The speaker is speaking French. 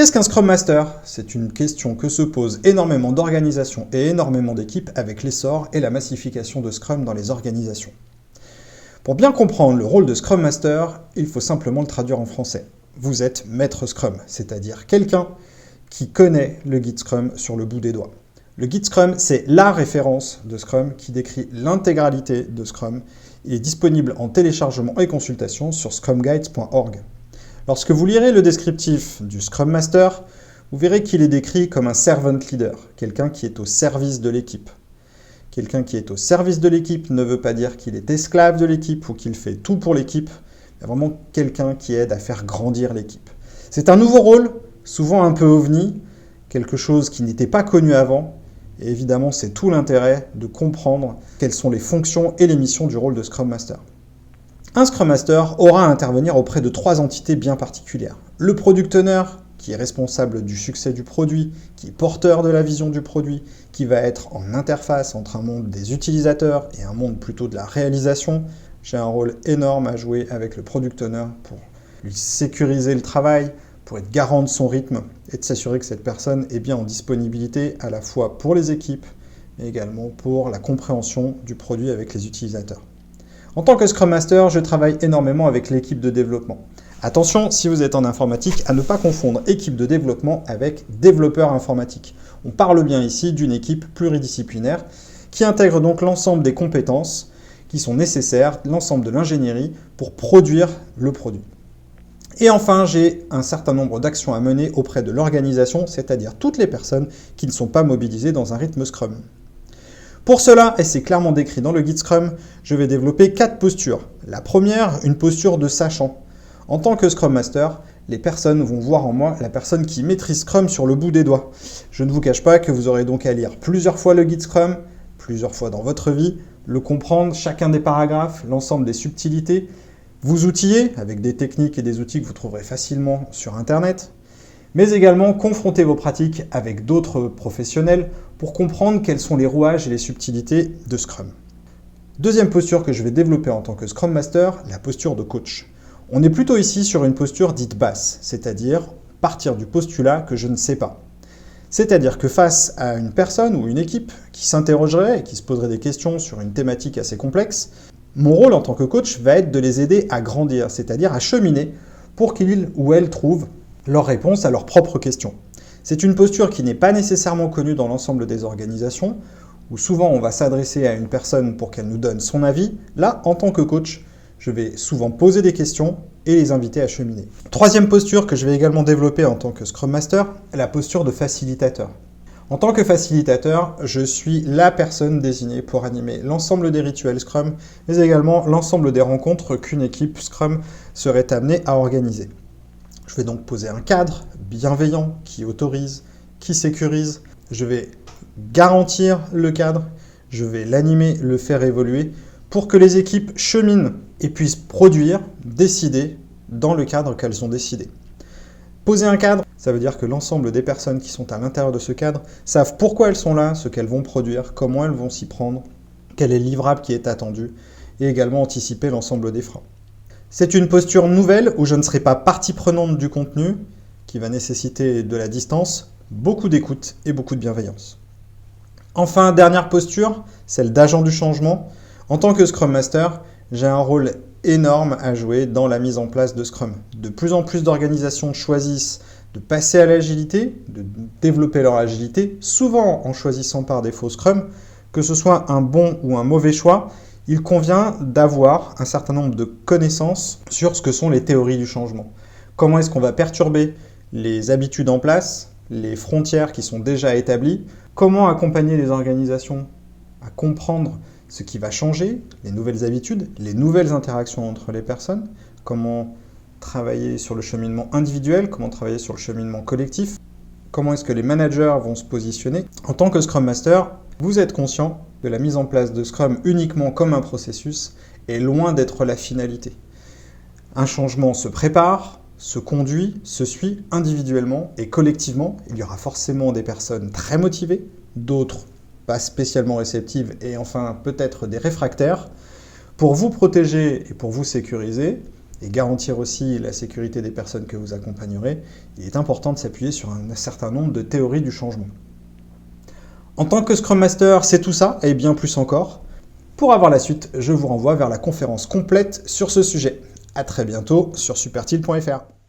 Qu'est-ce qu'un Scrum Master? C'est une question que se posent énormément d'organisations et énormément d'équipes avec l'essor et la massification de Scrum dans les organisations. Pour bien comprendre le rôle de Scrum Master, il faut simplement le traduire en français. Vous êtes maître Scrum, c'est-à-dire quelqu'un qui connaît le guide Scrum sur le bout des doigts. Le guide Scrum, c'est la référence de Scrum qui décrit l'intégralité de Scrum. Il est disponible en téléchargement et consultation sur scrumguides.org. Lorsque vous lirez le descriptif du Scrum Master, vous verrez qu'il est décrit comme un servant leader, quelqu'un qui est au service de l'équipe. Quelqu'un qui est au service de l'équipe ne veut pas dire qu'il est esclave de l'équipe ou qu'il fait tout pour l'équipe, mais vraiment quelqu'un qui aide à faire grandir l'équipe. C'est un nouveau rôle, souvent un peu ovni, quelque chose qui n'était pas connu avant, et évidemment c'est tout l'intérêt de comprendre quelles sont les fonctions et les missions du rôle de Scrum Master. Un Scrum Master aura à intervenir auprès de 3 entités bien particulières. Le Product Owner, qui est responsable du succès du produit, qui est porteur de la vision du produit, qui va être en interface entre un monde des utilisateurs et un monde plutôt de la réalisation. J'ai un rôle énorme à jouer avec le Product Owner pour lui sécuriser le travail, pour être garant de son rythme et de s'assurer que cette personne est bien en disponibilité à la fois pour les équipes, mais également pour la compréhension du produit avec les utilisateurs. En tant que Scrum Master, je travaille énormément avec l'équipe de développement. Attention, si vous êtes en informatique, à ne pas confondre équipe de développement avec développeur informatique. On parle bien ici d'une équipe pluridisciplinaire qui intègre donc l'ensemble des compétences qui sont nécessaires, l'ensemble de l'ingénierie pour produire le produit. Et enfin, j'ai un certain nombre d'actions à mener auprès de l'organisation, c'est-à-dire toutes les personnes qui ne sont pas mobilisées dans un rythme Scrum. Pour cela, et c'est clairement décrit dans le guide Scrum, je vais développer 4 postures. La première, une posture de sachant. En tant que Scrum Master, les personnes vont voir en moi la personne qui maîtrise Scrum sur le bout des doigts. Je ne vous cache pas que vous aurez donc à lire plusieurs fois le guide Scrum, plusieurs fois dans votre vie, le comprendre, chacun des paragraphes, l'ensemble des subtilités, vous outiller avec des techniques et des outils que vous trouverez facilement sur Internet, mais également confronter vos pratiques avec d'autres professionnels pour comprendre quels sont les rouages et les subtilités de Scrum. Deuxième posture que je vais développer en tant que Scrum Master, la posture de coach. On est plutôt ici sur une posture dite basse, c'est-à-dire partir du postulat que je ne sais pas. C'est-à-dire que face à une personne ou une équipe qui s'interrogerait et qui se poserait des questions sur une thématique assez complexe, mon rôle en tant que coach va être de les aider à grandir, c'est-à-dire à cheminer pour qu'ils ou elles trouvent leur réponse à leurs propres questions. C'est une posture qui n'est pas nécessairement connue dans l'ensemble des organisations, où souvent on va s'adresser à une personne pour qu'elle nous donne son avis. Là, en tant que coach, je vais souvent poser des questions et les inviter à cheminer. Troisième posture que je vais également développer en tant que Scrum Master, la posture de facilitateur. En tant que facilitateur, je suis la personne désignée pour animer l'ensemble des rituels Scrum, mais également l'ensemble des rencontres qu'une équipe Scrum serait amenée à organiser. Je vais donc poser un cadre bienveillant qui autorise, qui sécurise. Je vais garantir le cadre, je vais l'animer, le faire évoluer pour que les équipes cheminent et puissent produire, décider dans le cadre qu'elles ont décidé. Poser un cadre, ça veut dire que l'ensemble des personnes qui sont à l'intérieur de ce cadre savent pourquoi elles sont là, ce qu'elles vont produire, comment elles vont s'y prendre, quel est le livrable qui est attendu, et également anticiper l'ensemble des freins. C'est une posture nouvelle où je ne serai pas partie prenante du contenu, qui va nécessiter de la distance, beaucoup d'écoute et beaucoup de bienveillance. Enfin, dernière posture, celle d'agent du changement. En tant que Scrum Master, j'ai un rôle énorme à jouer dans la mise en place de Scrum. De plus en plus d'organisations choisissent de passer à l'agilité, de développer leur agilité, souvent en choisissant par défaut Scrum. Que ce soit un bon ou un mauvais choix, il convient d'avoir un certain nombre de connaissances sur ce que sont les théories du changement. Comment est-ce qu'on va perturber les habitudes en place, les frontières qui sont déjà établies, comment accompagner les organisations à comprendre ce qui va changer, les nouvelles habitudes, les nouvelles interactions entre les personnes, comment travailler sur le cheminement individuel, comment travailler sur le cheminement collectif, comment est-ce que les managers vont se positionner. En tant que Scrum Master, vous êtes conscient de la mise en place de Scrum uniquement comme un processus est loin d'être la finalité. Un changement se prépare, se conduit, se suit individuellement et collectivement. Il y aura forcément des personnes très motivées, d'autres pas spécialement réceptives et enfin peut-être des réfractaires. Pour vous protéger et pour vous sécuriser, et garantir aussi la sécurité des personnes que vous accompagnerez, il est important de s'appuyer sur un certain nombre de théories du changement. En tant que Scrum Master, c'est tout ça, et bien plus encore. Pour avoir la suite, je vous renvoie vers la conférence complète sur ce sujet. À très bientôt sur supertil.fr.